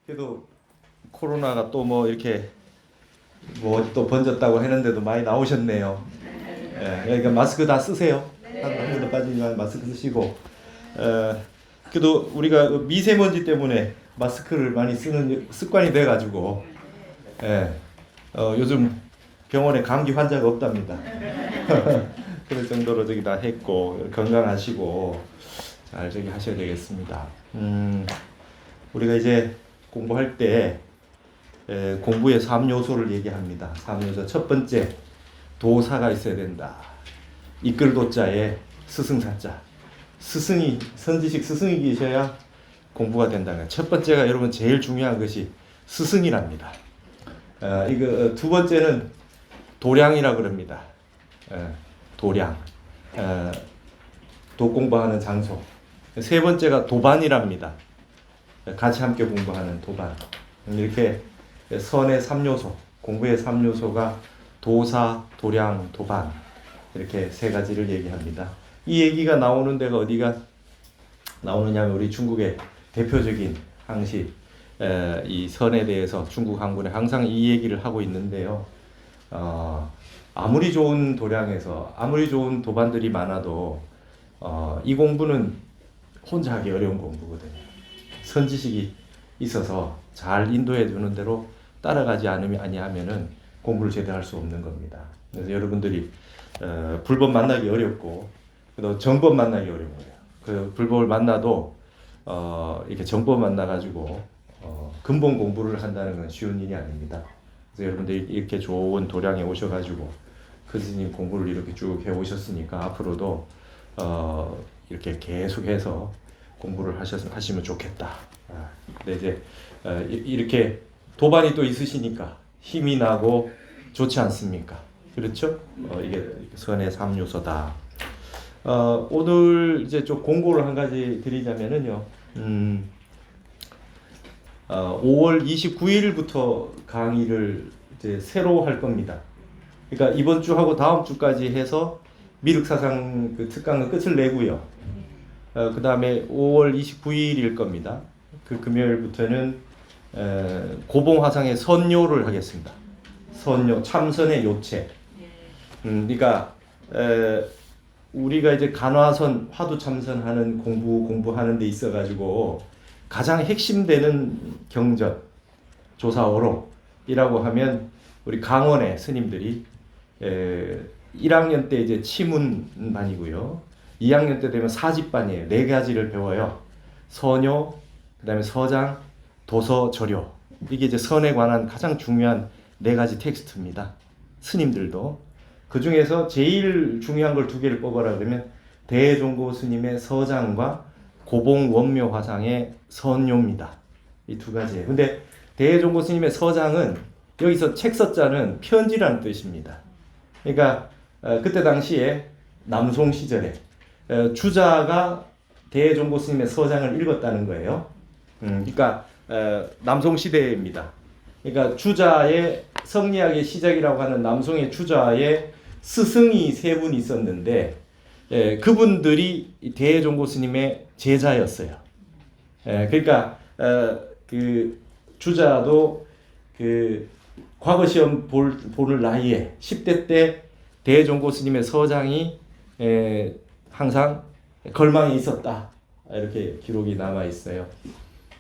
그래도 코로나가 또 뭐 이렇게 뭐 또 번졌다고 했는데도 많이 나오셨네요. 예, 그러니까 마스크 다 쓰세요. 한 분도 빠지지만 마스크 쓰시고. 그래도 우리가 미세먼지 때문에 마스크를 많이 쓰는 습관이 돼가지고, 예, 요즘 병원에 감기 환자가 없답니다. 그럴 정도로 저기 다 했고 건강하시고 잘 저기 하셔야 되겠습니다. 우리가 이제 공부할 때 공부의 3요소를 얘기합니다. 3요소 첫 번째 도사가 있어야 된다. 이끌 도자에 스승사자. 스승이 선지식 스승이 계셔야 공부가 된다는 첫 번째가 여러분 제일 중요한 것이 스승이랍니다. 이거 두 번째는 도량이라 그럽니다. 도량. 도 공부하는 장소. 세 번째가 도반이랍니다. 같이 함께 공부하는 도반. 이렇게 선의 3요소, 공부의 3요소가 도사, 도량, 도반 이렇게 세 가지를 얘기합니다. 이 얘기가 나오는 데가 어디가 나오느냐면 우리 중국의 대표적인 항시 이 선에 대해서 중국 항군에 항상 이 얘기를 하고 있는데요. 아무리 좋은 도량에서 아무리 좋은 도반들이 많아도 이 공부는 혼자 하기 어려운 공부거든요. 선지식이 있어서 잘 인도해 주는 대로 따라가지 아니하면은 공부를 제대로 할 수 없는 겁니다. 그래서 여러분들이 불법 만나기 어렵고 또 정법 만나기 어려운 거예요. 그 불법을 만나도 이렇게 정법 만나가지고 근본 공부를 한다는 건 쉬운 일이 아닙니다. 그래서 여러분들이 이렇게 좋은 도량에 오셔가지고 큰 스님 공부를 이렇게 쭉 해오셨으니까 앞으로도 이렇게 계속해서 공부를 하시면 좋겠다. 근데 이제 이렇게 도반이 또 있으시니까 힘이 나고 좋지 않습니까? 그렇죠? 이게 선의 3요소다. 오늘 이제 좀 공고를 한 가지 드리자면은요. 5월 29일부터 강의를 이제 새로 할 겁니다. 그러니까 이번 주하고 다음 주까지 해서 미륵사상 그 특강은 끝을 내고요. 그 다음에 5월 29일일 겁니다. 그 금요일부터는 고봉화상의 선요를 하겠습니다. 선요, 참선의 요체. 그러니까 우리가 이제 간화선 화두 참선하는 공부하는 데 있어가지고 가장 핵심되는 경전 조사오록이라고 하면 우리 강원의 스님들이 1학년 때 이제 치문반이고요. 2학년 때 되면 사집반이에요. 네 가지를 배워요. 선요, 그다음에 서장, 도서, 절요. 이게 이제 선에 관한 가장 중요한 네 가지 텍스트입니다. 스님들도 그 중에서 제일 중요한 걸 두 개를 뽑아라 그러면 대종고 스님의 서장과 고봉 원묘 화상의 선요입니다. 이 두 가지예요. 근데 대종고 스님의 서장은 여기서 책 서자는 편지라는 뜻입니다. 그러니까 그때 당시에 남송 시절에 주자가 대종고 스님의 서장을 읽었다는 거예요. 그러니까 남송 시대입니다. 그러니까 주자의 성리학의 시작이라고 하는 남송의 주자의 스승이 세 분 있었는데 그분들이 대종고 스님의 제자였어요. 그러니까 그 주자도 그 과거 시험 보는 나이에 10대 때 대종고 스님의 서장이 항상 걸망이 있었다. 이렇게 기록이 남아 있어요.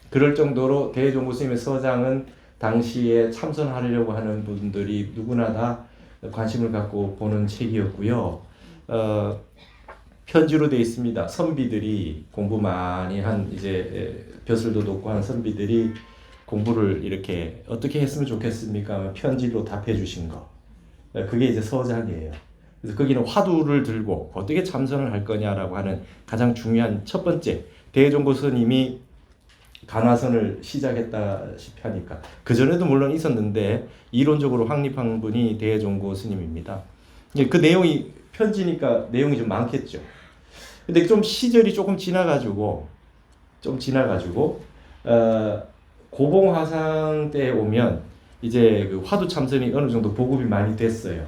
그럴 정도로 대종고 스님의 서장은 당시에 참선하려고 하는 분들이 누구나 다 관심을 갖고 보는 책이었고요. 편지로 되어 있습니다. 선비들이 공부 많이 한 이제 벼슬도 높고 한 선비들이 공부를 이렇게 어떻게 했으면 좋겠습니까? 편지로 답해 주신 거. 그게 이제 서장이에요. 그래서 거기는 화두를 들고 어떻게 참선을 할 거냐라고 하는 가장 중요한 첫 번째 대종고 스님이 간화선을 시작했다시피 하니까 그 전에도 물론 있었는데 이론적으로 확립한 분이 대종고 스님입니다. 그 내용이 편지니까 내용이 좀 많겠죠. 근데 좀 시절이 조금 지나가지고 고봉화상 때 오면 이제 그 화두 참선이 어느 정도 보급이 많이 됐어요.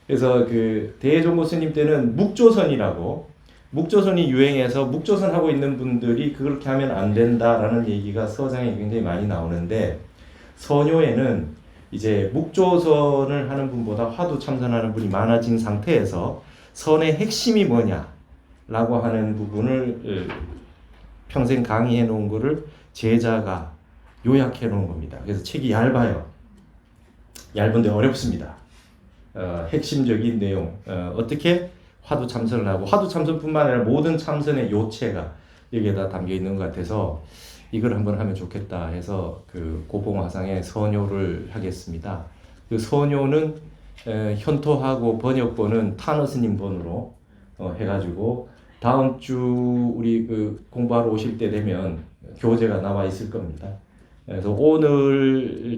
그래서 그 대종고 스님 때는 묵조선이라고 묵조선이 유행해서 묵조선 하고 있는 분들이 그렇게 하면 안 된다라는 얘기가 서장에 굉장히 많이 나오는데, 서뇨에는 이제 묵조선을 하는 분보다 화두 참선하는 분이 많아진 상태에서 선의 핵심이 뭐냐라고 하는 부분을 평생 강의해 놓은 거를 제자가 요약해 놓은 겁니다. 그래서 책이 얇아요. 얇은데 어렵습니다. 핵심적인 내용, 어떻게 화두 참선을 하고, 화두 참선뿐만 아니라 모든 참선의 요체가 여기에다 담겨 있는 것 같아서 이걸 한번 하면 좋겠다 해서 그 고봉화상에 서뇨를 하겠습니다. 그 서뇨는 현토하고 번역본은 타너 스님 본으로 해가지고 다음 주 우리 그 공부하러 오실 때 되면 교재가 나와 있을 겁니다. 그래서 오늘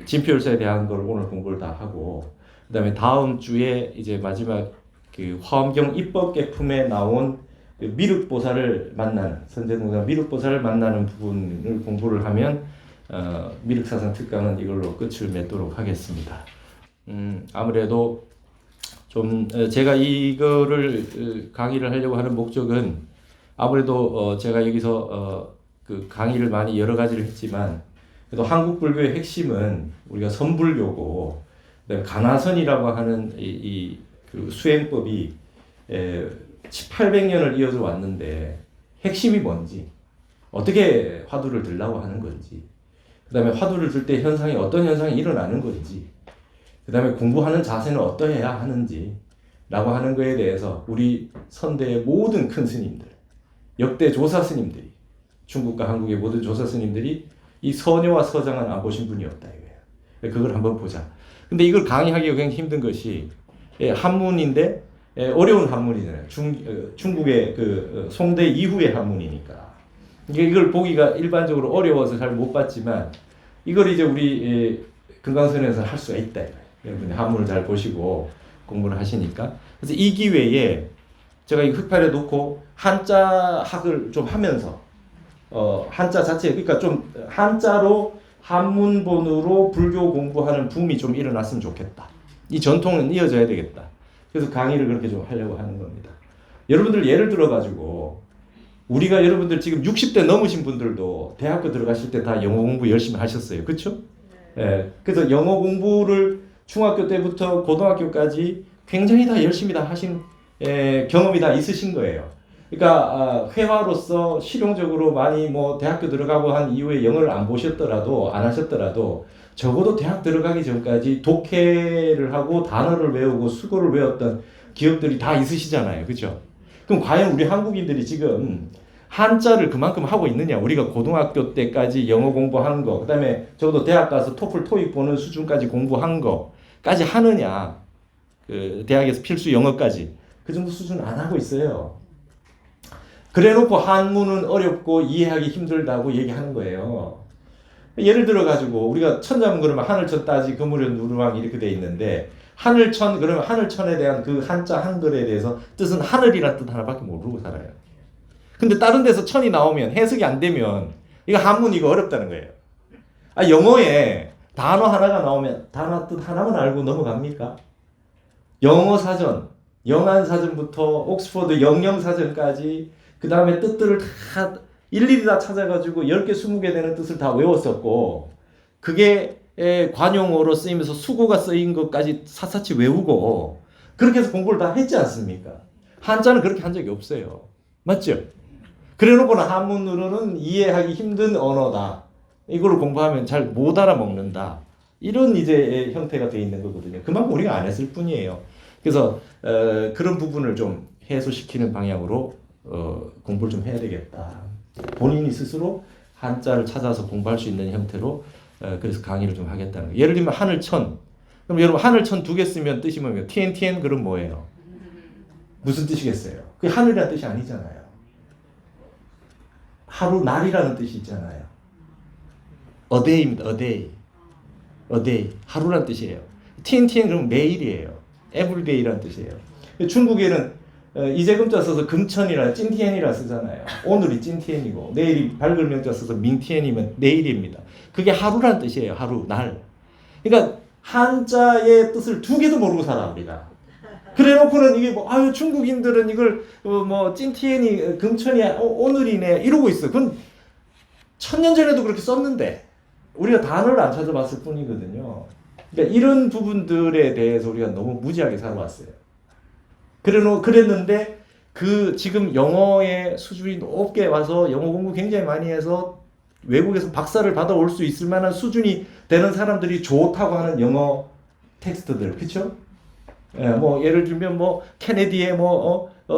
진표율사에 대한 걸 오늘 공부를 다 하고, 그다음에 다음 주에 이제 마지막 그 화엄경 입법계품에 나온 그 미륵보살을 만나는, 선제동사 미륵보살을 만나는 부분을 공부를 하면 미륵사상 특강은 이걸로 끝을 맺도록 하겠습니다. 아무래도 좀 제가 이거를 강의를 하려고 하는 목적은, 아무래도 제가 여기서 그 강의를 많이 여러 가지를 했지만, 그래도 한국 불교의 핵심은 우리가 선불교고, 그다음에 가나선이라고 하는 그 수행법이 800년을 이어져 왔는데 핵심이 뭔지, 어떻게 화두를 들라고 하는 건지, 그다음에 화두를 들 때 현상이 어떤 현상이 일어나는 건지, 그다음에 공부하는 자세는 어떠해야 하는지 라고 하는 거에 대해서 우리 선대의 모든 큰 스님들, 역대 조사 스님들이, 중국과 한국의 모든 조사 스님들이 이 서녀와 서장은 안 보신 분이 없다 이거예요. 그걸 한번 보자. 근데 이걸 강의하기가 굉장히 힘든 것이 한문인데 어려운 한문이잖아요. 중국의 그 송대 이후의 한문이니까. 이걸 보기가 일반적으로 어려워서 잘 못 봤지만, 이걸 이제 우리 금강선에서 할 수가 있다 이거예요. 여러분이 한문을 잘 보시고 공부를 하시니까. 그래서 이 기회에 제가 이 흑판에 놓고 한자 학을 좀 하면서 한자 자체, 그러니까 좀 한자로 한문본으로 불교 공부하는 붐이 좀 일어났으면 좋겠다. 이 전통은 이어져야 되겠다. 그래서 강의를 그렇게 좀 하려고 하는 겁니다. 여러분들 예를 들어 가지고 우리가, 여러분들 지금 60대 넘으신 분들도 대학교 들어가실 때 다 영어 공부 열심히 하셨어요. 그렇죠? 예. 그래서 영어 공부를 중학교 때부터 고등학교까지 굉장히 다 열심히 다 하신 경험이 다 있으신 거예요. 그러니까 회화로서 실용적으로 많이 뭐 대학교 들어가고 한 이후에 영어를 안 보셨더라도, 안 하셨더라도 적어도 대학 들어가기 전까지 독해를 하고 단어를 외우고 수고를 외웠던 기억들이 다 있으시잖아요. 그죠? 그럼 과연 우리 한국인들이 지금 한자를 그만큼 하고 있느냐? 우리가 고등학교 때까지 영어 공부한 거, 그 다음에 적어도 대학 가서 토플, 토익 보는 수준까지 공부한 거까지 하느냐? 그 대학에서 필수 영어까지. 그 정도 수준 안 하고 있어요. 그래놓고 한문은 어렵고 이해하기 힘들다고 얘기하는 거예요. 예를 들어 가지고 우리가 천자문 그러면 하늘천 따지 그무련 누르왕 이렇게 돼 있는데, 하늘천 그러면 하늘천에 대한 그 한자 한글에 대해서 뜻은 하늘이란 뜻 하나밖에 모르고 살아요. 근데 다른 데서 천이 나오면 해석이 안 되면 이거 한문 이거 어렵다는 거예요. 영어에 단어 하나가 나오면 단어 뜻 하나만 알고 넘어갑니까? 영어 사전, 영한 사전부터 옥스퍼드 영영 사전까지 그 다음에 뜻들을 다 일일이 다 찾아가지고 10개, 20개 되는 뜻을 다 외웠었고, 그게 관용어로 쓰이면서 수고가 쓰인 것까지 샅샅이 외우고, 그렇게 해서 공부를 다 했지 않습니까? 한자는 그렇게 한 적이 없어요. 맞죠? 그래 놓고는 한문으로는 이해하기 힘든 언어다. 이걸 공부하면 잘 못 알아먹는다. 이런 이제 형태가 돼 있는 거거든요. 그만큼 우리가 안 했을 뿐이에요. 그래서 그런 부분을 좀 해소시키는 방향으로 공부를 좀 해야 되겠다. 본인이 스스로 한자를 찾아서 공부할 수 있는 형태로 그래서 강의를 좀 하겠다는 거예요. 예를 들면 하늘천. 그럼 여러분 하늘천 2개 쓰면 뜻이 뭐예요? TNTN 그럼 뭐예요? 무슨 뜻이겠어요? 그게 하늘이라는 뜻이 아니잖아요. 하루, 날이라는 뜻이 있잖아요. A day입니다. A day. A day. 하루라는 뜻이에요. TNTN 그럼 매일이에요. Everyday라는 뜻이에요. 중국에는 이재금자 써서 금천이라 찐티엔이라 쓰잖아요. 오늘이 찐티엔이고 내일이 밝을 명자 써서 민티엔이면 내일입니다. 그게 하루란 뜻이에요. 하루, 날. 그러니까 한자의 뜻을 2개도 모르고 살아 우리가. 그래놓고는 이게 뭐 아유 중국인들은 이걸 뭐 찐티엔이 금천이 오늘이네 이러고 있어. 그건 1000년 전에도 그렇게 썼는데 우리가 단어를 안 찾아봤을 뿐이거든요. 그러니까 이런 부분들에 대해서 우리가 너무 무지하게 살아왔어요. 그랬는데 그 지금 영어의 수준이 높게 와서 영어 공부 굉장히 많이 해서 외국에서 박사를 받아올 수 있을 만한 수준이 되는 사람들이 좋다고 하는 영어 텍스트들, 그렇죠? 예, 뭐 예를 들면 뭐 케네디의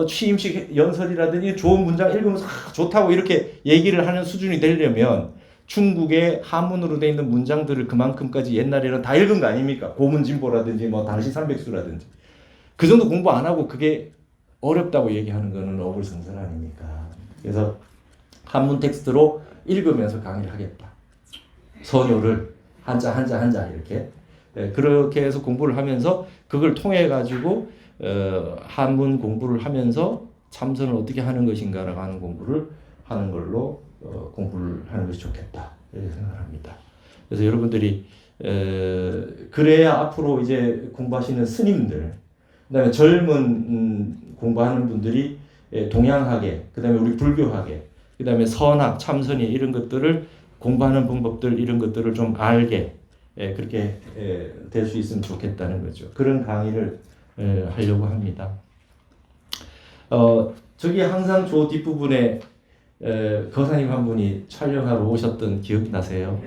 취임식 연설이라든지 좋은 문장 읽으면서 좋다고 이렇게 얘기를 하는 수준이 되려면 중국의 한문으로 되어 있는 문장들을 그만큼까지 옛날에는 다 읽은 거 아닙니까? 고문진보라든지 뭐 당시삼백수라든지 그 정도 공부 안 하고 그게 어렵다고 얘기하는 거는 어불성설 아닙니까? 그래서 한문 텍스트로 읽으면서 강의를 하겠다. 선요를 한자 이렇게 그렇게 해서 공부를 하면서 그걸 통해 가지고 한문 공부를 하면서 참선을 어떻게 하는 것인가라고 하는 공부를 하는 걸로 공부를 하는 것이 좋겠다 이렇게 생각합니다. 그래서 여러분들이 그래야 앞으로 이제 공부하시는 스님들, 그다음에 젊은 공부하는 분들이 동양학에, 그다음에 우리 불교학에, 그다음에 선학, 참선이 이런 것들을 공부하는 방법들 이런 것들을 좀 알게 그렇게 될 수 있으면 좋겠다는 거죠. 그런 강의를 하려고 합니다. 저기 항상 저 뒷부분에 거사님 한 분이 촬영하러 오셨던 기억이 나세요?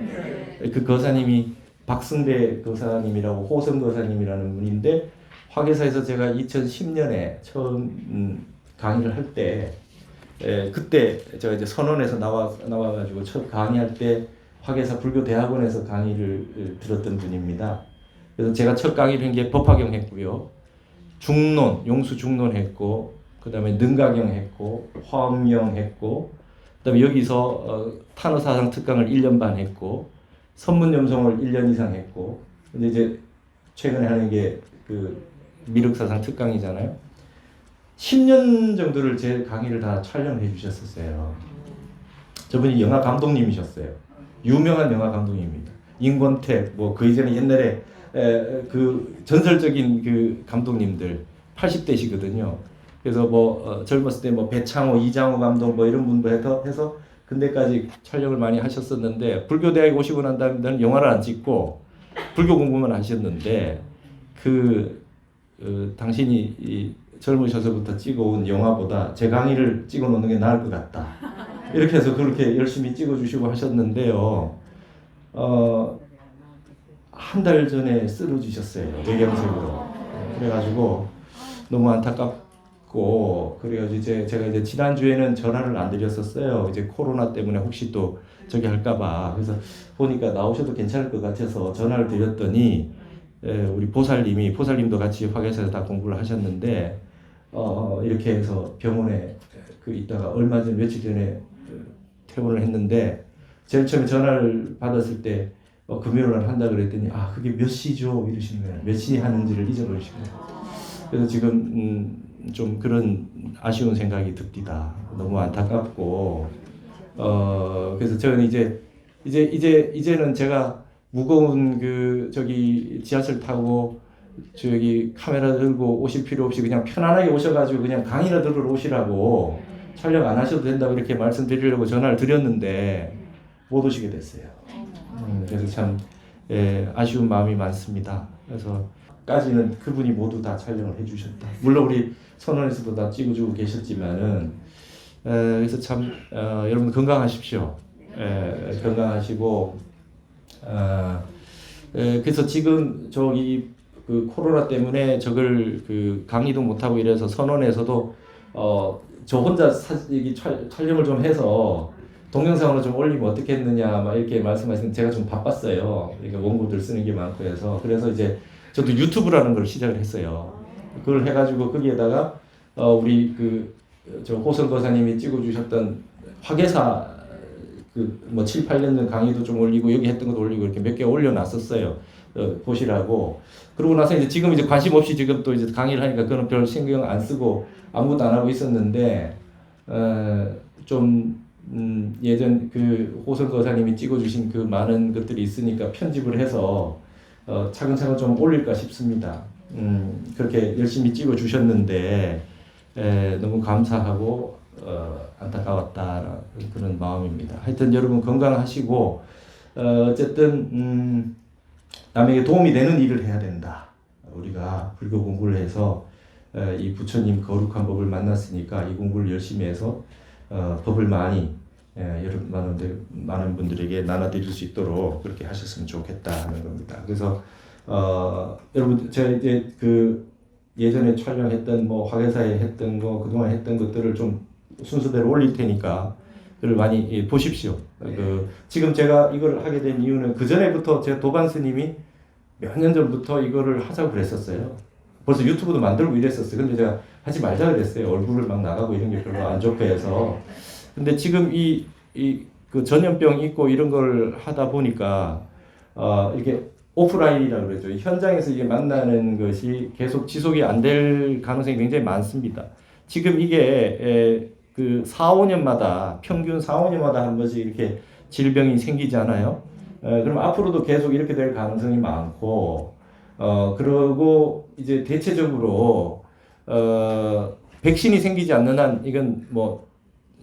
그 거사님이 박승배 거사님이라고 호성 거사님이라는 분인데 화계사에서 제가 2010년에 처음 강의를 할 때 그때 제가 이제 선원에서 나와가지고 첫 강의할 때 화계사 불교대학원에서 강의를 들었던 분입니다. 그래서 제가 첫 강의를 한 게 법화경 했고요. 중론, 용수 중론 했고, 그 다음에 능가경 했고, 화엄경 했고, 그 다음에 여기서 탄어사상 특강을 1년 반 했고, 선문염송을 1년 이상 했고, 근데 이제 최근에 하는 게 그 미륵사상 특강이잖아요. 10년 정도를 제 강의를 다 촬영해 주셨었어요. 저분이 영화 감독님이셨어요. 유명한 영화 감독님입니다. 임권택, 뭐 그 이전에 옛날에 그 전설적인 그 감독님들 80대시거든요. 그래서 뭐 젊었을 때 뭐 배창호, 이장호 감독 뭐 이런 분도 해서 근대까지 촬영을 많이 하셨었는데 불교대학에 오시고 난 다음에는 영화를 안 찍고 불교 공부만 하셨는데 당신이 젊으셔서부터 찍어온 영화보다 제 강의를 찍어놓는 게 나을 것 같다. 이렇게 해서 그렇게 열심히 찍어주시고 하셨는데요. 한 달 전에 쓰러지셨어요. 뇌경색으로. 그래가지고 너무 안타깝고 그래가지고 제가 이제 지난주에는 전화를 안 드렸었어요. 이제 코로나 때문에 혹시 또 저기 할까봐. 그래서 보니까 나오셔도 괜찮을 것 같아서 전화를 드렸더니 우리 보살님도 같이 화계사에서 다 공부를 하셨는데 이렇게 해서 병원에 있다가 얼마 전 며칠 전에 퇴원을 했는데 제일 처음에 전화를 받았을 때 금요일 날 한다 그랬더니 그게 몇 시죠 이러시는 거예요. 몇 시 하는지를 잊어버리시고 그래서 지금 좀 그런 아쉬운 생각이 듭니다. 너무 안타깝고 그래서 저는 이제는 제가 무거운 저기 지하철 타고 저기 카메라 들고 오실 필요 없이 그냥 편안하게 오셔가지고 그냥 강의나 들으러 오시라고 촬영 안 하셔도 된다고 이렇게 말씀드리려고 전화를 드렸는데 못 오시게 됐어요. 그래서 참 아쉬운 마음이 많습니다. 그래서 까지는 그분이 모두 다 촬영을 해주셨다. 물론 우리 선원에서도 다 찍어주고 계셨지만은 그래서 참 여러분 건강하십시오. 건강하시고 그래서 지금 저기 그 코로나 때문에 저걸 강의도 못 하고 이래서 선원에서도 저 혼자 촬영을 좀 해서 동영상으로 좀 올리면 어떻겠느냐 막 이렇게 말씀하시는데 제가 좀 바빴어요. 그러니까 원고들 쓰는 게 많고 해서 그래서 이제 저도 유튜브라는 걸 시작을 했어요. 그걸 해가지고 거기에다가 우리 저 호성 거사님이 찍어주셨던 화계사 뭐 7, 8년 전 강의도 좀 올리고 여기 했던 것도 올리고 이렇게 몇 개 올려놨었어요. 보시라고. 그러고 나서 지금 관심 없이 지금 또 이제 강의를 하니까 그건 별 신경 안 쓰고 아무것도 안 하고 있었는데 좀 예전 호성 거사님이 찍어주신 그 많은 것들이 있으니까 편집을 해서 차근차근 좀 올릴까 싶습니다. 그렇게 열심히 찍어 주셨는데 너무 감사하고 안타까웠다 그런 마음입니다. 하여튼 여러분 건강하시고 어쨌든 남에게 도움이 되는 일을 해야 된다. 우리가 불교 공부를 해서 이 부처님 거룩한 법을 만났으니까 이 공부를 열심히 해서 법을 많이 여러분 많은 분들에게 나눠드릴 수 있도록 그렇게 하셨으면 좋겠다 하는 겁니다. 그래서 여러분 제가 이제 그 예전에 촬영했던 뭐 화개사에 했던 거 그동안 했던 것들을 좀 순서대로 올릴 테니까 그걸 많이 보십시오. 지금 제가 이걸 하게 된 이유는 그 전에부터 제 도반 스님이 몇 년 전부터 이거를 하자고 그랬었어요. 벌써 유튜브도 만들고 이랬었어요. 근데 제가 하지 말자 그랬어요. 얼굴을 막 나가고 이런 게 별로 안 좋고 해서. 근데 지금 그 전염병 있고 이런 걸 하다 보니까 이렇게 오프라인이라고 그러죠. 현장에서 이게 만나는 것이 계속 지속이 안 될 가능성이 굉장히 많습니다. 지금 이게 그 4, 5년마다 평균 4, 5년마다 한 번씩 이렇게 질병이 생기잖아요. 그럼 앞으로도 계속 이렇게 될 가능성이 많고 그러고 이제 대체적으로 백신이 생기지 않는 한 이건 뭐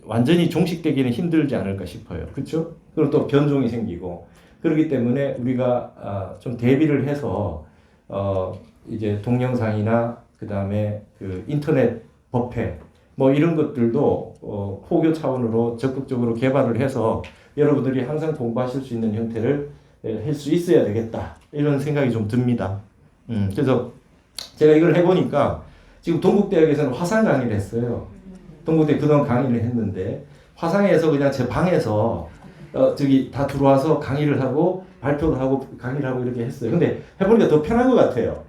완전히 종식되기는 힘들지 않을까 싶어요. 그렇죠? 그리고 또 변종이 생기고 그렇기 때문에 우리가 좀 대비를 해서 이제 동영상이나 그다음에 그 인터넷 법회 뭐 이런 것들도 포교 차원으로 적극적으로 개발을 해서 여러분들이 항상 공부하실 수 있는 형태를 할 수 있어야 되겠다 이런 생각이 좀 듭니다. 그래서 제가 이걸 해보니까 지금 동국대학에서는 화상 강의를 했어요. 동국대 그동안 강의를 했는데 화상에서 그냥 제 방에서 저기 다 들어와서 강의를 하고 발표를 하고 강의를 하고 이렇게 했어요. 근데 해보니까 더 편한 것 같아요.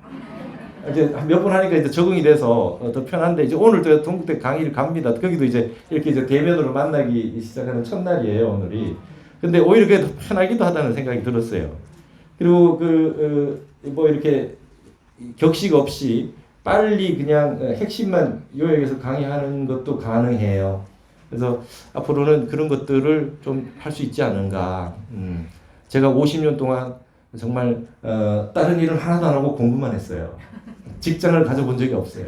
이제 몇 번 하니까 이제 적응이 돼서 더 편한데 이제 오늘 저 동국대 강의를 갑니다. 거기도 이제 이렇게 이제 대면으로 만나기 시작하는 첫날이에요, 오늘이. 근데 오히려 그게 더 편하기도 하다는 생각이 들었어요. 그리고 뭐 이렇게 격식 없이 빨리 그냥 핵심만 요약해서 강의하는 것도 가능해요. 그래서 앞으로는 그런 것들을 좀 할 수 있지 않은가. 제가 50년 동안 정말 다른 일은 하나도 안 하고 공부만 했어요. 직장을 가져본 적이 없어요.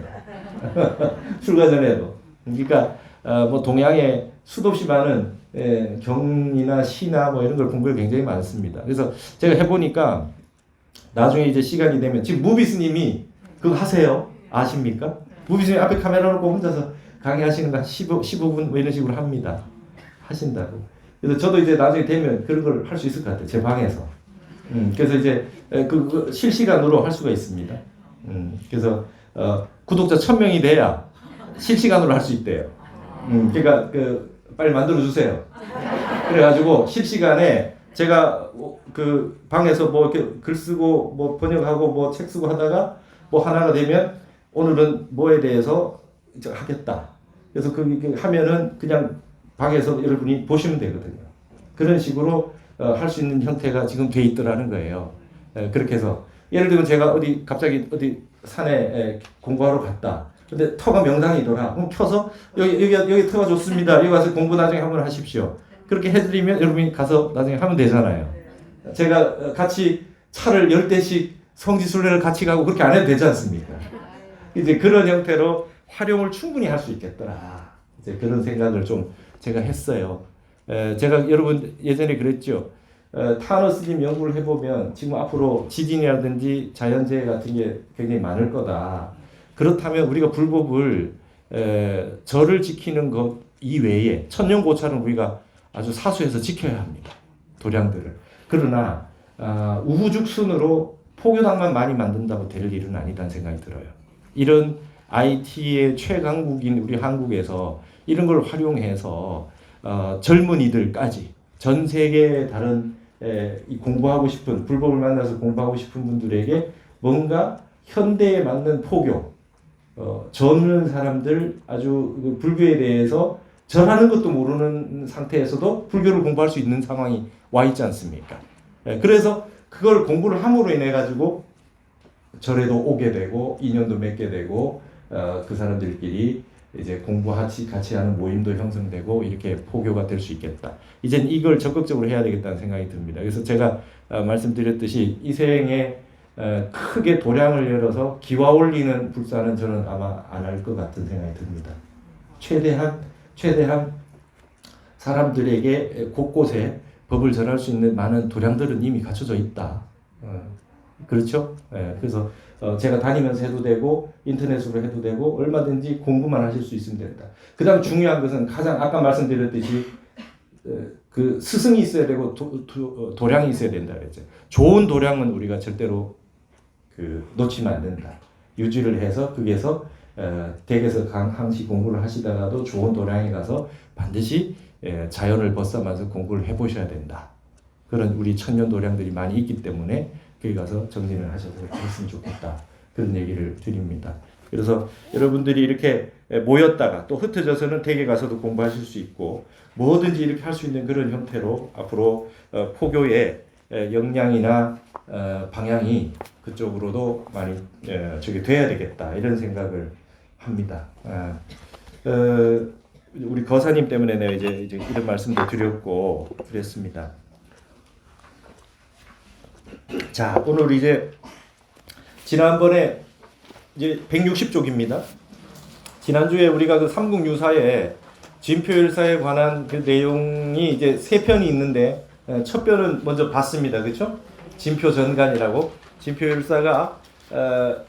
출가 전에도. 그러니까 뭐 동양에 수도 없이 많은 경이나 시나 뭐 이런 걸 공부가 굉장히 많습니다. 그래서 제가 해보니까 나중에 이제 시간이 되면 지금 무비스님이 그거 하세요? 아십니까? 무비스님 앞에 카메라 놓고 혼자서 강의하시는 거 한 15분 뭐 이런 식으로 합니다. 하신다고. 그래서 저도 이제 나중에 되면 그런 걸 할 수 있을 것 같아요. 제 방에서. 그래서 이제 그 실시간으로 할 수가 있습니다. 그래서 구독자 1000명이 돼야 실시간으로 할 수 있대요. 그러니까 빨리 만들어 주세요. 그래가지고 실시간에 제가 그 방에서 뭐 이렇게 글 쓰고 뭐 번역하고 뭐 책 쓰고 하다가 뭐 하나가 되면 오늘은 뭐에 대해서 이제 하겠다. 그래서 그 하면은 그냥 방에서 여러분이 보시면 되거든요. 그런 식으로 할 수 있는 형태가 지금 돼 있더라는 거예요. 그렇게 해서 예를 들면 제가 갑자기 어디 산에 공부하러 갔다. 근데 터가 명당이더라. 그럼 켜서 여기 터가 좋습니다. 여기 가서 공부 나중에 한번 하십시오. 그렇게 해드리면 여러분이 가서 나중에 하면 되잖아요. 제가 같이 차를 10대씩 성지순례를 같이 가고 그렇게 안 해도 되지 않습니까? 이제 그런 형태로 활용을 충분히 할 수 있겠더라. 이제 그런 생각을 좀 제가 했어요. 제가 여러분 예전에 그랬죠. 타너스님 연구를 해보면 지금 앞으로 지진이라든지 자연재해 같은 게 굉장히 많을 거다. 그렇다면 우리가 불법을 절을 지키는 것 이외에 천년고찰은 우리가 아주 사수해서 지켜야 합니다. 도량들을. 그러나 우후죽순으로 포교당만 많이 만든다고 될 일은 아니라는 생각이 들어요. 이런 IT의 최강국인 우리 한국에서 이런 걸 활용해서 젊은이들까지 전 세계 다른 공부하고 싶은 불법을 만나서 공부하고 싶은 분들에게 뭔가 현대에 맞는 포교, 저는 사람들 아주 불교에 대해서 절하는 것도 모르는 상태에서도 불교를 공부할 수 있는 상황이 와 있지 않습니까? 그래서 그걸 공부를 함으로 인해 가지고 절에도 오게 되고 인연도 맺게 되고 그 사람들끼리 이제 공부같이 같이 하는 모임도 형성되고 이렇게 포교가 될 수 있겠다. 이젠 이걸 적극적으로 해야 되겠다는 생각이 듭니다. 그래서 제가 말씀드렸듯이 이 생에 크게 도량을 열어서 기와 올리는 불사는 저는 아마 안 할 것 같은 생각이 듭니다. 최대한 사람들에게 곳곳에 법을 전할 수 있는 많은 도량들은 이미 갖춰져 있다. 그렇죠? 그래서 제가 다니면서 해도 되고 인터넷으로 해도 되고 얼마든지 공부만 하실 수 있으면 된다. 그 다음 중요한 것은 가장 아까 말씀드렸듯이 그 스승이 있어야 되고 도량이 있어야 된다 그랬죠. 좋은 도량은 우리가 절대로 놓치면 안 된다. 유지를 해서 거기에서 댁에서 항시 공부를 하시다가도 좋은 도량에 가서 반드시 자연을 벗삼아서 공부를 해보셔야 된다. 그런 우리 천년 도량들이 많이 있기 때문에 거기 가서 정진을 하셔서 했으면 좋겠다. 그런 얘기를 드립니다. 그래서 여러분들이 이렇게 모였다가 또 흩어져서는 댁에 가서도 공부하실 수 있고 뭐든지 이렇게 할 수 있는 그런 형태로 앞으로 포교의 역량이나 방향이 그쪽으로도 많이 저기 돼야 되겠다 이런 생각을 합니다. 우리 거사님 때문에 내가 이제 이런 말씀도 드렸고 그랬습니다. 자, 오늘 이제 지난번에 이제 160쪽입니다. 지난주에 우리가 그 삼국유사에 진표율사에 관한 그 내용이 이제 세 편이 있는데 첫 편은 먼저 봤습니다. 그렇죠? 진표전간이라고 진표율사가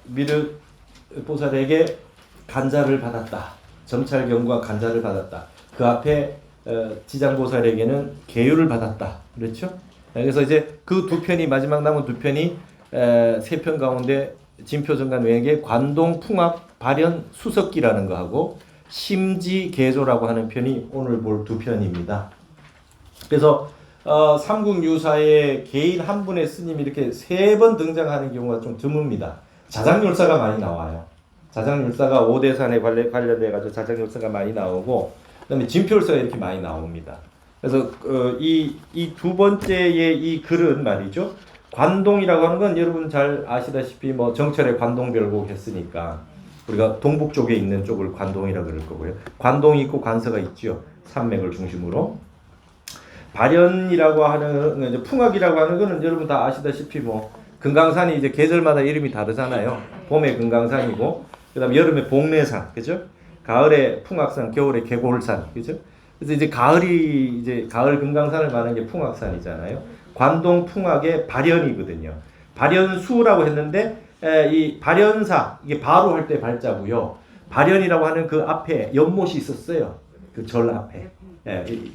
미륵보살에게 간자를 받았다. 점찰경과 간자를 받았다. 그 앞에 지장보살에게는 계율을 받았다. 그렇죠? 그래서 이제 그 두 편이 마지막 남은 두 편이 세 편 가운데 진표전간 외에 관동 풍압 발현 수석기라는 거 하고 심지개조라고 하는 편이 오늘 볼 두 편입니다. 그래서 삼국유사의 개인 한 분의 스님이 이렇게 세 번 등장하는 경우가 좀 드뭅니다. 자장율사가 많이 나와요. 자장율사가 오대산에 관련돼 가지고 자장율사가 많이 나오고 그다음에 진표율사가 이렇게 많이 나옵니다. 그래서 이 두 번째의 이 글은 말이죠. 관동이라고 하는 건 여러분 잘 아시다시피 뭐 정철의 관동별곡 했으니까 우리가 동북 쪽에 있는 쪽을 관동이라고 그럴 거고요. 관동이 있고 관서가 있죠. 산맥을 중심으로. 발현이라고 하는 이제 풍악이라고 하는 거는 여러분 다 아시다시피 뭐 금강산이 이제 계절마다 이름이 다르잖아요. 봄에 금강산이고 그다음에 여름에 복례산, 그죠? 가을에 풍악산, 겨울에 개골산, 그죠? 그래서 이제 가을이 이제 가을 금강산을 말하는 게 풍악산이잖아요. 관동 풍악의 발현이거든요. 발현수라고 했는데 이 발현사 이게 바로 할 때 발자고요. 발현이라고 하는 그 앞에 연못이 있었어요. 그 절 앞에.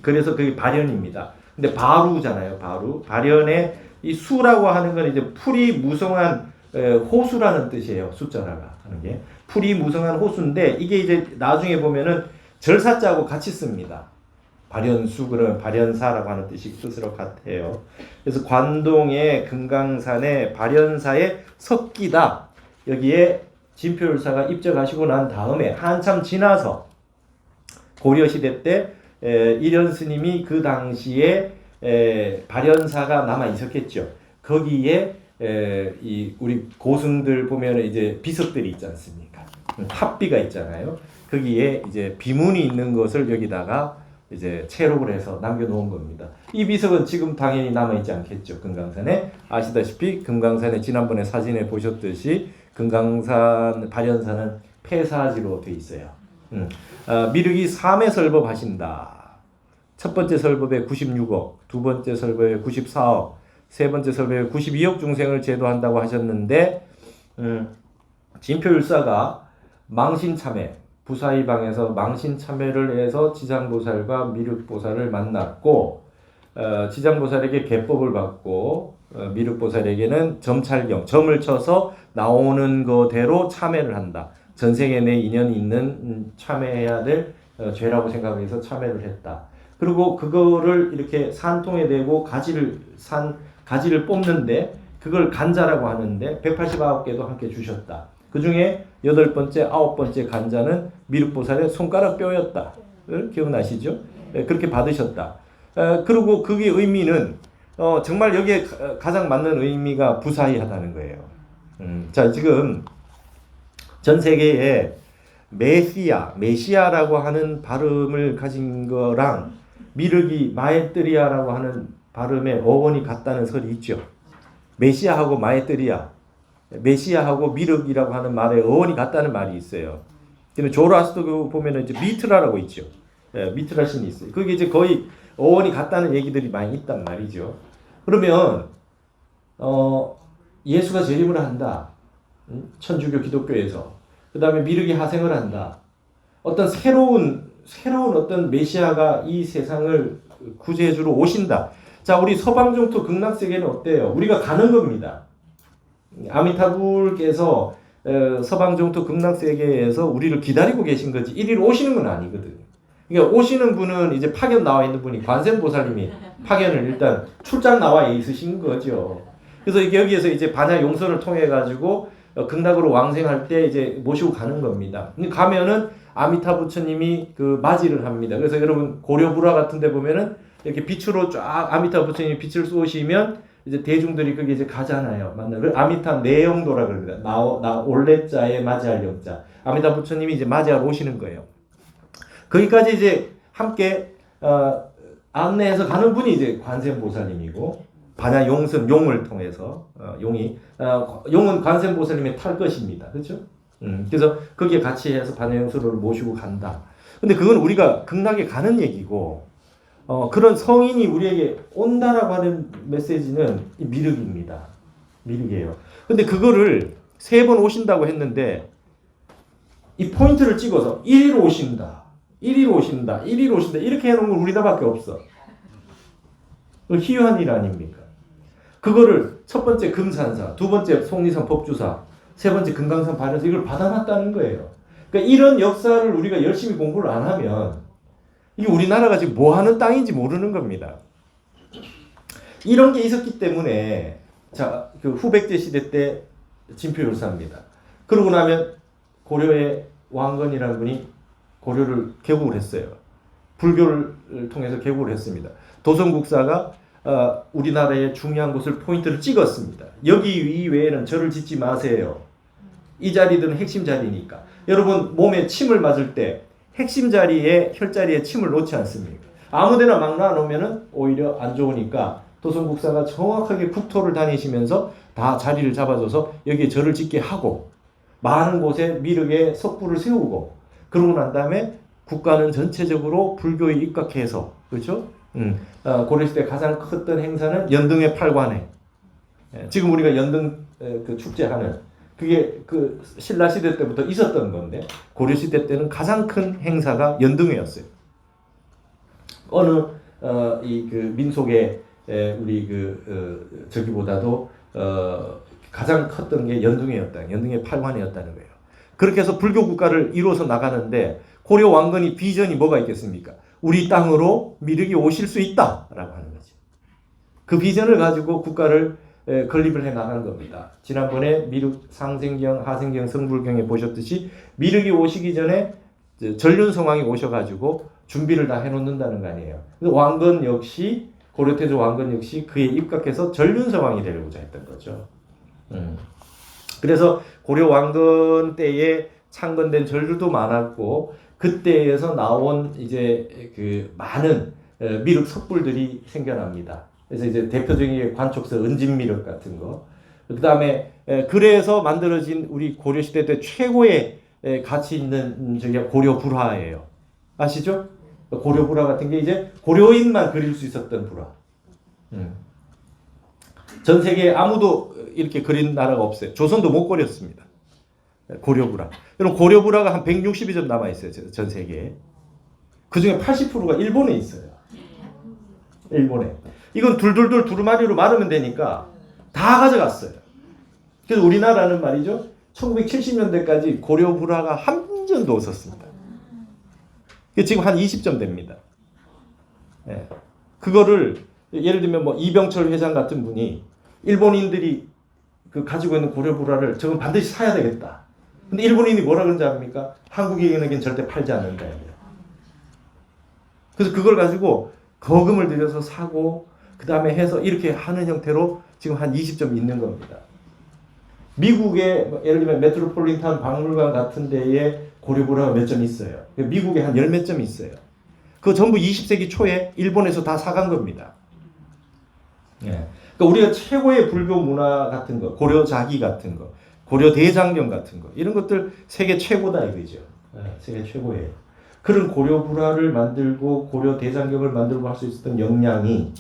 그래서 그게 발현입니다. 근데 바루잖아요. 바루. 발현의 이 수라고 하는 건 이제 풀이 무성한 호수라는 뜻이에요. 숫자라가 하는 게 풀이 무성한 호수인데 이게 이제 나중에 보면은 절사자하고 같이 씁니다. 발현수 그러면 발현사라고 하는 뜻으로 같아요. 그래서 관동의 금강산의 발현사의 석기다. 여기에 진표율사가 입적하시고 난 다음에 한참 지나서 고려시대 때 일현 스님이 그 당시에 발현사가 남아 있었겠죠. 거기에 이 우리 고승들 보면 이제 비석들이 있지 않습니까? 합비가 있잖아요. 거기에 이제 비문이 있는 것을 여기다가 이제 채록을 해서 남겨놓은 겁니다. 이 비석은 지금 당연히 남아있지 않겠죠. 금강산에 아시다시피 금강산에 지난번에 사진에 보셨듯이 금강산 발현사는 폐사지로 돼 있어요. 미륵이 3회 설법하신다. 첫 번째 설법에 96억, 두 번째 설법에 94억, 세 번째 설법에 92억 중생을 제도한다고 하셨는데 진표율사가 망신참회 부사이방에서 망신참회를 해서 지장보살과 미륵보살을 만났고 지장보살에게 계법을 받고 미륵보살에게는 점찰경, 점을 쳐서 나오는 거대로 참회를 한다. 전생에 내 인연이 있는 참회해야 될 죄라고 생각해서 참회를 했다. 그리고 그거를 이렇게 산통에 대고 가지를 뽑는데 그걸 간자라고 하는데 189개도 함께 주셨다. 그 중에 8번째, 9번째 간자는 미륵보살의 손가락 뼈였다. 기억나시죠? 그렇게 받으셨다. 그리고 그게 의미는 정말 여기에 가장 맞는 의미가 부사이하다는 거예요. 자, 지금 전 세계에 메시아라고 하는 발음을 가진 거랑 미륵이 마에뜨리아라고 하는 발음의 어원이 같다는 설이 있죠. 메시아하고 마에뜨리아 메시아하고 미륵이라고 하는 말에 어원이 같다는 말이 있어요. 그러면 조로아스터 보면은 이제 미트라라고 있죠. 미트라 신이 있어요. 그게 이제 거의 어원이 같다는 얘기들이 많이 있단 말이죠. 그러면 예수가 재림을 한다. 천주교 기독교에서. 그 다음에 미륵이 하생을 한다. 어떤 새로운 어떤 메시아가 이 세상을 구제해주러 오신다. 자, 우리 서방종토 극락세계는 어때요? 우리가 가는 겁니다. 아미타불께서 서방종토 극락세계에서 우리를 기다리고 계신 거지 이리로 오시는 건 아니거든요. 그러니까 오시는 분은 이제 파견 나와 있는 분이 관세음보살님이 파견을 일단 출장 나와 있으신 거죠. 그래서 여기에서 이제 반야 용선을 통해 가지고 극락으로 왕생할 때 이제 모시고 가는 겁니다. 가면은 아미타 부처님이 그 맞이를 합니다. 그래서 여러분 고려불화 같은 데 보면은 이렇게 빛으로 쫙 아미타 부처님이 빛을 쏘시면 이제 대중들이 거기 이제 가잖아요. 맞나? 그 아미타 내영도라 그럽니다. 나 올레자에 맞이할 영자. 아미타 부처님이 이제 맞이하러 오시는 거예요. 거기까지 이제 함께 안내해서 가는 분이 이제 관세음보살님이고 반야 용선 용을 통해서 용은 관세음보살님이 탈 것입니다. 그렇죠? 그래서 거기에 같이 해서 반야 용선을 모시고 간다. 근데 그건 우리가 극락에 가는 얘기고 그런 성인이 우리에게 온다라고 하는 메시지는 이 미륵입니다. 미륵이에요. 근데 그거를 3번 오신다고 했는데 이 포인트를 찍어서 1위로 오신다. 1위로 오신다. 1위로 오신다. 이렇게 해놓은 건 우리나라밖에 없어. 희유한 일 아닙니까? 그거를 첫 번째 금산사, 두 번째 속리산 법주사, 세 번째 금강산 발현사 이걸 받아놨다는 거예요. 그러니까 이런 역사를 우리가 열심히 공부를 안 하면 이게 우리나라가 지금 뭐 하는 땅인지 모르는 겁니다. 이런 게 있었기 때문에 자, 그 후백제 시대 때 진표율사입니다. 그러고 나면 고려의 왕건이라는 분이 고려를 개국을 했어요. 불교를 통해서 개국을 했습니다. 도성국사가 우리나라의 중요한 곳을 포인트를 찍었습니다. 여기 이외에는 절을 짓지 마세요. 이 자리들은 핵심 자리니까. 여러분 몸에 침을 맞을 때 핵심 자리에 혈자리에 침을 놓지 않습니까? 아무데나 막 놔놓으면 오히려 안 좋으니까 도성국사가 정확하게 국토를 다니시면서 다 자리를 잡아줘서 여기에 절을 짓게 하고 많은 곳에 미륵에 석불을 세우고 그러고 난 다음에 국가는 전체적으로 불교에 입각해서 그렇죠? 고려시대 가장 컸던 행사는 연등의 팔관회. 지금 우리가 연등 그 축제하는 그게 그 신라 시대 때부터 있었던 건데 고려 시대 때는 가장 큰 행사가 연등회였어요. 어느 이 그 민속의 우리 그 저기보다도 가장 컸던 게 연등회였다. 연등회 팔관회였다는 거예요. 그렇게 해서 불교 국가를 이루어서 나가는데 고려 왕건이 비전이 뭐가 있겠습니까? 우리 땅으로 미륵이 오실 수 있다라고 하는 거죠. 그 비전을 가지고 국가를 건립을 해 나간 겁니다. 지난번에 미륵 상생경, 하생경, 성불경에 보셨듯이 미륵이 오시기 전에 전륜성왕이 오셔가지고 준비를 다 해놓는다는 거 아니에요. 왕건 역시 고려태조 왕건 역시 그에 입각해서 전륜성왕이 되려고자 했던 거죠. 그래서 고려 왕건 때에 창건된 절들도 많았고 그때에서 나온 이제 그 많은 미륵 석불들이 생겨납니다. 그래서 이제 대표적인 게 관촉서 은진미륵 같은 거. 그 다음에 그래서 만들어진 우리 고려시대 때 최고의 가치 있는 저기 고려불화예요. 아시죠? 고려불화 같은 게 이제 고려인만 그릴 수 있었던 불화. 전 세계에 아무도 이렇게 그린 나라가 없어요. 조선도 못 그렸습니다. 고려불화. 여러분 고려불화가 한 160여 점 남아 있어요. 전 세계에. 그 중에 80%가 일본에 있어요. 일본에. 이건 둘둘둘 두루마리로 마르면 되니까 다 가져갔어요. 그래서 우리나라는 말이죠. 1970년대까지 고려불화가 한 점도 없었습니다. 지금 한 20점 됩니다. 예. 그거를 예를 들면 뭐 이병철 회장 같은 분이 일본인들이 그 가지고 있는 고려불화를 저건 반드시 사야 되겠다. 근데 일본인이 뭐라 그런지 압니까? 한국인에게는 절대 팔지 않는다. 그래서 그걸 가지고 거금을 들여서 사고 그 다음에 해서 이렇게 하는 형태로 지금 한 20점 있는 겁니다. 미국의 예를 들면 메트로폴리탄 박물관 같은 데에 고려불화가 몇 점 있어요. 미국에 한 열 몇 점 있어요. 그거 전부 20세기 초에 일본에서 다 사간 겁니다. 예. 그러니까 우리가 최고의 불교 문화 같은 거, 고려자기 같은 거, 고려대장경 같은 거 이런 것들 세계 최고다 이거죠. 예, 세계 최고예요. 그런 고려불화를 만들고 고려대장경을 만들고 할 수 있었던 역량이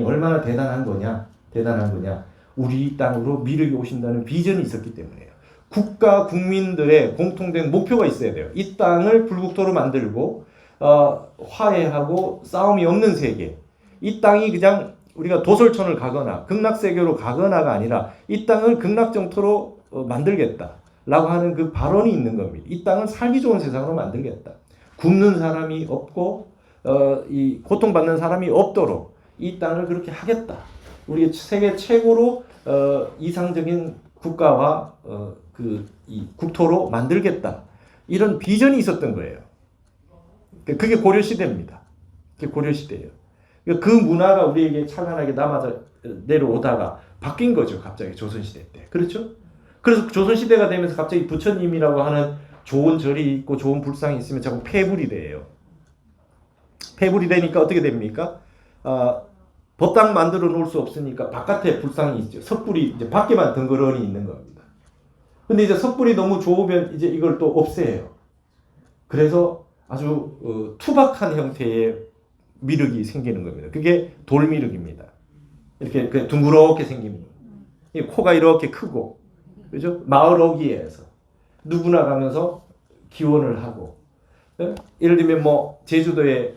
얼마나 대단한 거냐, 우리 땅으로 미륵이 오신다는 비전이 있었기 때문이에요. 국가 국민들의 공통된 목표가 있어야 돼요. 이 땅을 불국토로 만들고 화해하고 싸움이 없는 세계. 이 땅이 그냥 우리가 도솔촌을 가거나 극락세계로 가거나가 아니라 이 땅을 극락정토로 만들겠다라고 하는 그 발언이 있는 겁니다. 이 땅을 살기 좋은 세상으로 만들겠다. 굶는 사람이 없고 이 고통받는 사람이 없도록 이 땅을 그렇게 하겠다. 우리 세계 최고로 이상적인 국가와 이 국토로 만들겠다. 이런 비전이 있었던 거예요. 그게 고려 시대입니다. 그게 고려 시대예요. 그 문화가 우리에게 찬란하게 남아서 내려오다가 바뀐 거죠. 갑자기 조선시대 때. 그렇죠? 그래서 조선시대가 되면서 갑자기 부처님이라고 하는 좋은 절이 있고 좋은 불상이 있으면 자꾸 폐불이 돼요. 폐불이 되니까 어떻게 됩니까? 법당 만들어 놓을 수 없으니까 바깥에 불상이 있죠. 섣불이 이제 밖에만 덩그러니 있는 겁니다. 근데 이제 섣불이 너무 좋으면 이제 이걸 또 없애요. 그래서 아주 투박한 형태의 미륵이 생기는 겁니다. 그게 돌미륵입니다. 이렇게 둥그렇게 생깁니다. 코가 이렇게 크고, 그죠? 마을 어귀에서 누구나 가면서 기원을 하고, 예를 들면 뭐 제주도의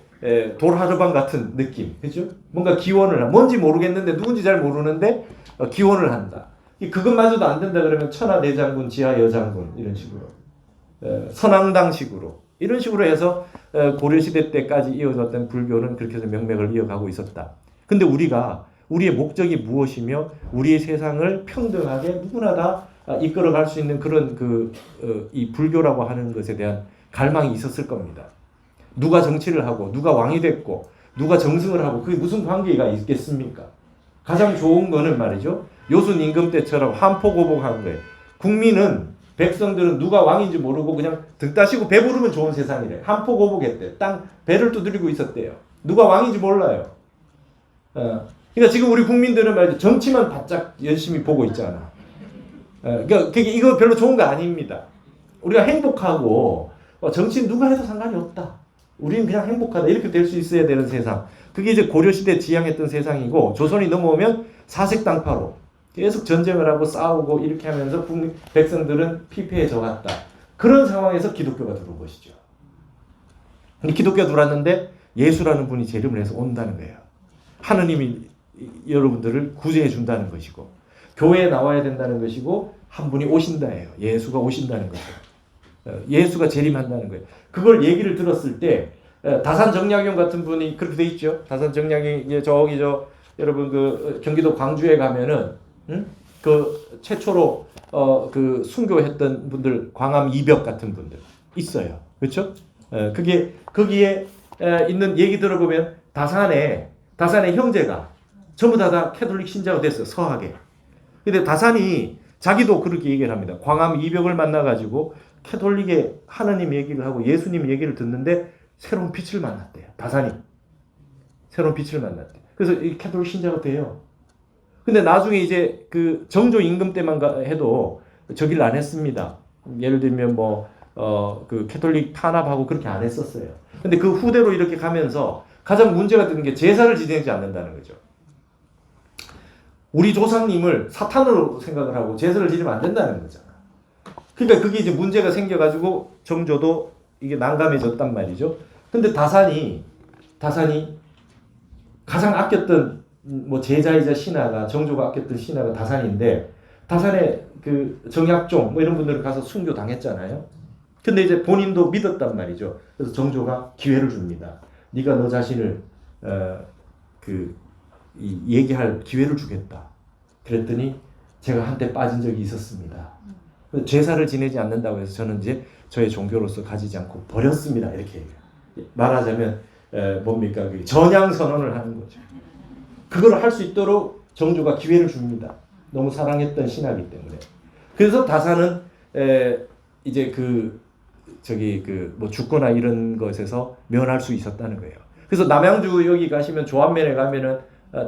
돌하르방 같은 느낌, 그죠? 뭔가 기원을 뭔지 모르겠는데 누군지 잘 모르는데 기원을 한다. 그것마저도 안 된다 그러면 천하대장군, 지하여장군 이런 식으로 선앙당식으로 이런 식으로 해서 고려시대 때까지 이어졌던 불교는 그렇게 해서 명맥을 이어가고 있었다. 근데 우리의 목적이 무엇이며 우리의 세상을 평등하게 누구나 다 이끌어갈 수 있는 그런 이 불교라고 하는 것에 대한 갈망이 있었을 겁니다. 누가 정치를 하고 누가 왕이 됐고 누가 정승을 하고 그게 무슨 관계가 있겠습니까? 가장 좋은 거는 말이죠. 요순 임금 때처럼 한포고복한 거예요. 국민은 백성들은 누가 왕인지 모르고 그냥 등 따시고 배부르면 좋은 세상이래. 한포고복했대. 땅 배를 두드리고 있었대요. 누가 왕인지 몰라요. 그러니까 지금 우리 국민들은 말이죠. 정치만 바짝 열심히 보고 있잖아. 그러니까 이거 별로 좋은 거 아닙니다. 우리가 행복하고 정치는 누가 해도 상관이 없다. 우리는 그냥 행복하다. 이렇게 될 수 있어야 되는 세상. 그게 이제 고려시대 지향했던 세상이고 조선이 넘어오면 사색당파로 계속 전쟁을 하고 싸우고 이렇게 하면서 백성들은 피폐해져 갔다. 그런 상황에서 기독교가 들어온 것이죠. 기독교가 들어왔는데 예수라는 분이 재림을 해서 온다는 거예요. 하느님이 여러분들을 구제해 준다는 것이고 교회에 나와야 된다는 것이고 한 분이 오신다예요. 예수가 오신다는 거죠. 예수가 재림한다는 거예요. 그걸 얘기를 들었을 때 다산정약용 같은 분이 그렇게 돼 있죠. 다산정약이 저기 여러분 경기도 광주에 가면은 그 최초로 그 순교했던 분들 광암 이벽 같은 분들 있어요. 그렇죠? 그게 거기에 있는 얘기 들어보면 다산의 형제가 전부 다 캐톨릭 신자가 됐어요. 서학에. 근데 다산이 자기도 그렇게 얘기를 합니다. 광암 이벽을 만나가지고 캐톨릭의 하느님 얘기를 하고 예수님 얘기를 듣는데 새로운 빛을 만났대요. 다산이. 새로운 빛을 만났대. 그래서 이 캐톨릭 신자가 돼요. 근데 나중에 이제 그 정조 임금 때만 해도 저기를 안 했습니다. 예를 들면 그 캐톨릭 탄압하고 그렇게 안 했었어요. 근데 그 후대로 이렇게 가면서 가장 문제가 되는 게 제사를 지내지 않는다는 거죠. 우리 조상님을 사탄으로 생각을 하고 제사를 지내면 안 된다는 거잖아. 그러니까 그게 이제 문제가 생겨가지고 정조도 이게 난감해졌단 말이죠. 근데 다산이 가장 아꼈던 제자이자 신하가 정조가 아꼈던 신하가 다산인데 다산의 그 정약종 이런 분들 가서 순교 당했잖아요. 근데 이제 본인도 믿었단 말이죠. 그래서 정조가 기회를 줍니다. 네가 너 자신을 얘기할 기회를 주겠다. 그랬더니 제가 한때 빠진 적이 있었습니다. 제사를 지내지 않는다고 해서 저는 이제 저의 종교로서 가지지 않고 버렸습니다. 이렇게 말하자면 뭡니까? 전향 선언을 하는 거죠. 그걸 할 수 있도록 정조가 기회를 줍니다. 너무 사랑했던 신하기 때문에. 그래서 다산은 이제 죽거나 이런 것에서 면할 수 있었다는 거예요. 그래서 남양주 여기 가시면 조안면에 가면은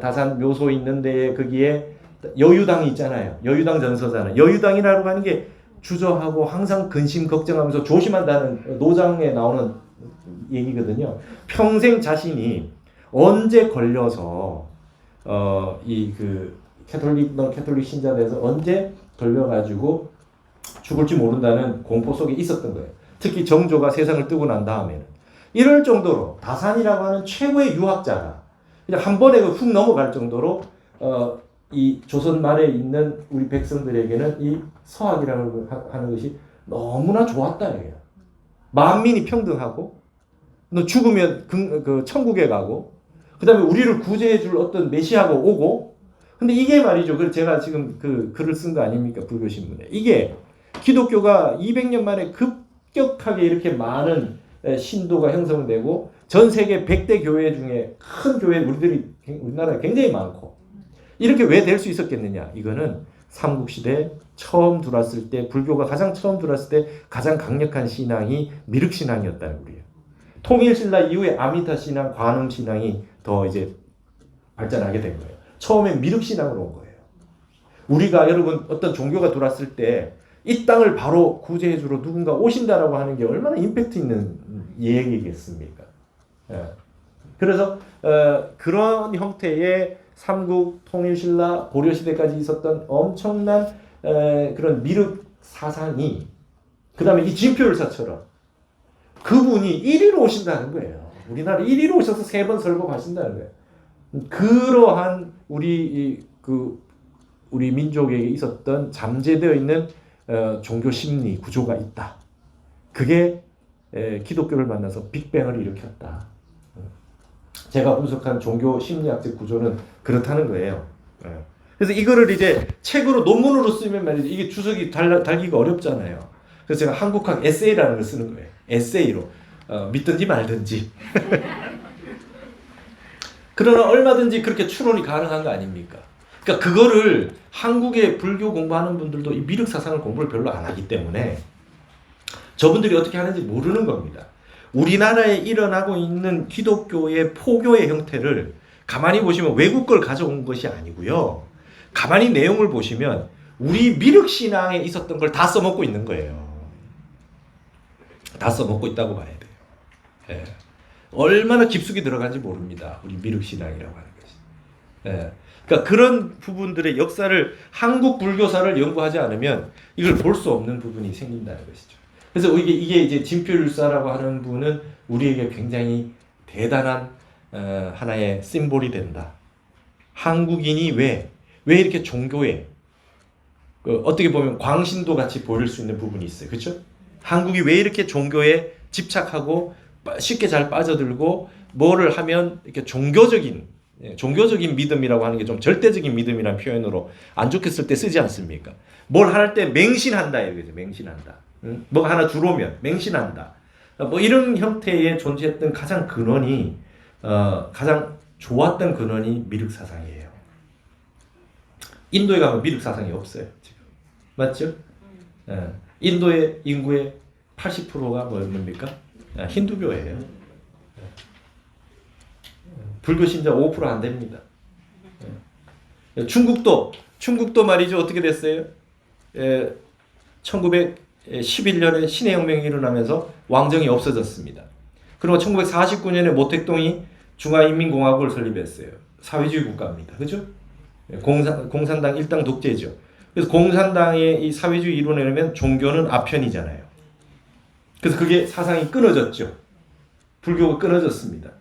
다산 묘소 있는 데에 거기에 여유당이 있잖아요. 여유당 전서잖아요. 여유당이라고 하는 게 주저하고 항상 근심 걱정하면서 조심한다는 노장에 나오는 얘기거든요. 평생 자신이 언제 걸려서 이 그 캐톨릭 신자 돼서 언제 걸려가지고 죽을지 모른다는 공포 속에 있었던 거예요. 특히 정조가 세상을 뜨고 난 다음에는 이럴 정도로 다산이라고 하는 최고의 유학자가 그냥 한 번에 훅 넘어갈 정도로 이 조선 말에 있는 우리 백성들에게는 이 서학이라고 하는 것이 너무나 좋았다 이거예요. 만민이 평등하고 너 죽으면 그 천국에 가고 그다음에 우리를 구제해 줄 어떤 메시아가 오고 근데 이게 말이죠. 그래서 제가 지금 그 글을 쓴 거 아닙니까? 불교신문에. 이게 기독교가 200년 만에 급격하게 이렇게 많은 신도가 형성되고 전 세계 100대 교회 중에 큰 교회 우리나라에 굉장히 많고 이렇게 왜 될 수 있었겠느냐? 이거는 삼국시대 처음 들어왔을 때 불교가 가장 처음 들어왔을 때 가장 강력한 신앙이 미륵신앙이었다는 거예요. 통일신라 이후에 아미타 신앙, 관음 신앙이 더 이제 발전하게 된 거예요. 처음에 미륵신앙으로 온 거예요. 우리가 여러분 어떤 종교가 들어왔을 때 이 땅을 바로 구제해주러 누군가 오신다라고 하는 게 얼마나 임팩트 있는 얘기겠습니까? 그래서 그런 형태의 삼국, 통일신라, 고려시대까지 있었던 엄청난 그런 미륵 사상이 그 다음에 이 진표율사처럼 그분이 1위로 오신다는 거예요. 우리나라 1위로 오셔서 3번 설법하신다는 거예요. 그러한 우리 민족에게 있었던 잠재되어 있는 종교 심리 구조가 있다. 그게 기독교를 만나서 빅뱅을 일으켰다. 제가 분석한 종교 심리학적 구조는 그렇다는 거예요. 그래서 이거를 이제 책으로 논문으로 쓰면 말이죠. 이게 주석이 달기가 어렵잖아요. 그래서 제가 한국학 에세이라는 걸 쓰는 거예요. 에세이로. 믿든지 말든지. 그러나 얼마든지 그렇게 추론이 가능한 거 아닙니까? 그러니까 그거를 한국의 불교 공부하는 분들도 이 미륵 사상을 공부를 별로 안 하기 때문에 저분들이 어떻게 하는지 모르는 겁니다. 우리나라에 일어나고 있는 기독교의 포교의 형태를 가만히 보시면 외국 걸 가져온 것이 아니고요. 가만히 내용을 보시면 우리 미륵 신앙에 있었던 걸 다 써먹고 있는 거예요. 다 써먹고 있다고 봐야 돼요. 예. 얼마나 깊숙이 들어간지 모릅니다. 우리 미륵 신앙이라고 하는 것이. 예. 그러니까 그런 부분들의 역사를 한국 불교사를 연구하지 않으면 이걸 볼 수 없는 부분이 생긴다는 것이죠. 그래서 이게 이제 진표율사라고 하는 분은 우리에게 굉장히 대단한 하나의 심볼이 된다. 한국인이 왜 이렇게 종교에 어떻게 보면 광신도 같이 보일 수 있는 부분이 있어요. 그렇죠? 한국이 왜 이렇게 종교에 집착하고 쉽게 잘 빠져들고 뭐를 하면 이렇게 종교적인 믿음이라고 하는 게 좀 절대적인 믿음이라는 표현으로 안 좋게 쓸 때 쓰지 않습니까? 뭘 할 때 맹신한다 이거죠. 맹신한다. 뭐가 하나 들어오면 맹신한다. 뭐 이런 형태의 존재했던 가장 근원이 가장 좋았던 근원이 미륵 사상이에요. 인도에 가면 미륵 사상이 없어요. 지금 맞죠? 인도의 인구의 80%가 뭡니까? 힌두교예요. 불교 신자 5% 안 됩니다. 중국도 말이죠. 어떻게 됐어요? 1911년에 신의 혁명이 일어나면서 왕정이 없어졌습니다. 그리고 1949년에 모택동이 중화인민공화국을 설립했어요. 사회주의 국가입니다. 그죠? 공산당 일당 독재죠. 그래서 공산당의 이 사회주의 이루어내려면 종교는 아편이잖아요. 그래서 그게 사상이 끊어졌죠. 불교가 끊어졌습니다.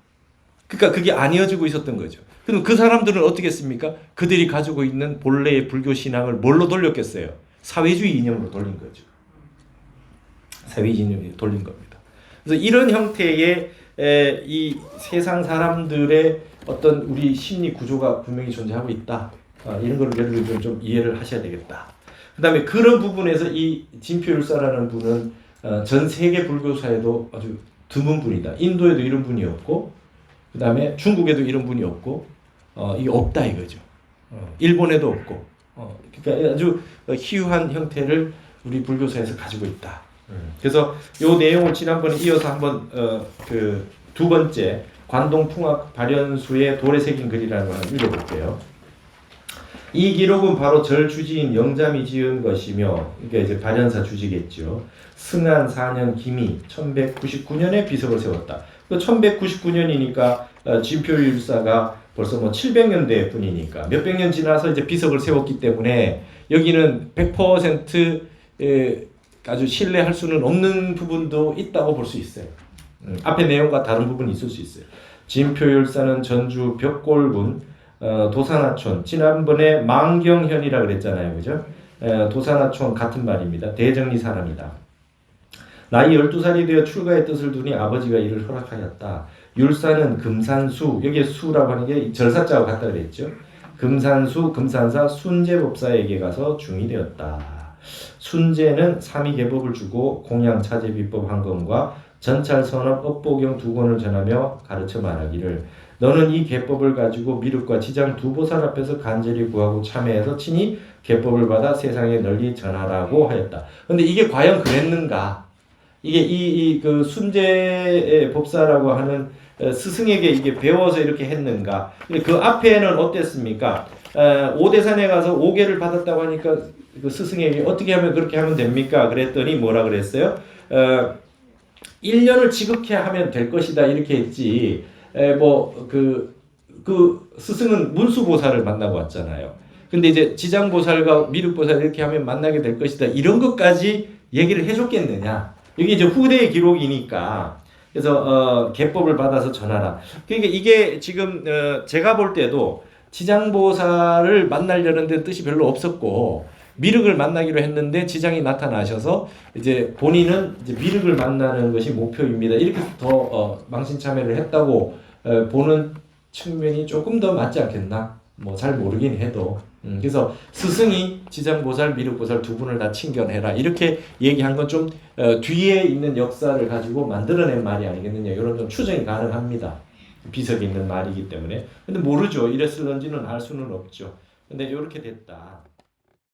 그러니까 그게 안 이어지고 있었던 거죠. 그럼 그 사람들은 어떻게 했습니까? 그들이 가지고 있는 본래의 불교 신앙을 뭘로 돌렸겠어요? 사회주의 이념으로 돌린 거죠. 사회주의 이념으로 돌린 겁니다. 그래서 이런 형태의 이 세상 사람들의 어떤 우리 심리 구조가 분명히 존재하고 있다. 이런 걸 여러분들 좀 이해를 하셔야 되겠다. 그 다음에 그런 부분에서 이 진표율사라는 분은 전 세계 불교사에도 아주 드문 분이다. 인도에도 이런 분이 없고, 그 다음에 중국에도 이런 분이 없고, 이게 없다 이거죠. 일본에도 없고, 그러니까 아주 희유한 형태를 우리 불교사에서 가지고 있다. 그래서 이 내용을 지난번에 이어서 한번 그 두 번째 관동풍악 발현수에 돌에 새긴 글이라는 걸 한번 읽어볼게요. 이 기록은 바로 절 주지인 영잠이 지은 것이며, 이게 이제 발현사 주지겠죠. 승안 4년 기미 1199년에 비석을 세웠다. 그 1199년이니까 진표율사가 벌써 뭐 700년대 뿐이니까 몇백 년 지나서 이제 비석을 세웠기 때문에 여기는 100% 아주 신뢰할 수는 없는 부분도 있다고 볼 수 있어요. 앞에 내용과 다른 부분이 있을 수 있어요. 진표율사는 전주 벽골군 도산하촌, 지난번에 망경현이라 그랬잖아요, 그죠? 도산하촌 같은 말입니다. 대정리 사람이다. 나이 12살이 되어 출가의 뜻을 두니 아버지가 이를 허락하였다. 율사는 금산수, 여기에 수라고 하는 게 절사자와 같다 그랬죠. 금산수, 금산사 순제법사에게 가서 중이 되었다. 순제는 삼위계법을 주고 공양 차제비법 한 권과 전찰선업 업보경 두 권을 전하며 가르쳐 말하기를 너는 이 계법을 가지고 미륵과 지장 두 보살 앞에서 간절히 구하고 참회해서 친히 계법을 받아 세상에 널리 전하라고 하였다. 근데 이게 과연 그랬는가? 이게 그 순제 법사라고 하는 스승에게 이게 배워서 이렇게 했는가? 근데 그 앞에는 어땠습니까? 오대산에 가서 5개를 받았다고 하니까 그 스승에게 어떻게 하면 그렇게 하면 됩니까? 그랬더니 뭐라 그랬어요? 1년을 지극히 하면 될 것이다 이렇게 했지. 그 스승은 문수보살을 만나고 왔잖아요. 근데 이제 지장보살과 미륵보살 이렇게 하면 만나게 될 것이다. 이런 것까지 얘기를 해줬겠느냐. 이게 이제 후대의 기록이니까. 그래서 계법을 받아서 전하라. 그러니까 이게 지금 제가 볼 때도 지장보살을 만나려는 데 뜻이 별로 없었고 미륵을 만나기로 했는데 지장이 나타나셔서 이제 본인은 이제 미륵을 만나는 것이 목표입니다. 이렇게 더 망신참회를 했다고 보는 측면이 조금 더 맞지 않겠나? 뭐 잘 모르긴 해도 그래서 스승이 지장보살, 미륵보살 두 분을 다 친견해라 이렇게 얘기한 건 좀 뒤에 있는 역사를 가지고 만들어낸 말이 아니겠느냐 이런 좀 추정이 가능합니다. 비석이 있는 말이기 때문에 근데 모르죠. 이랬을런지는 알 수는 없죠. 근데 이렇게 됐다.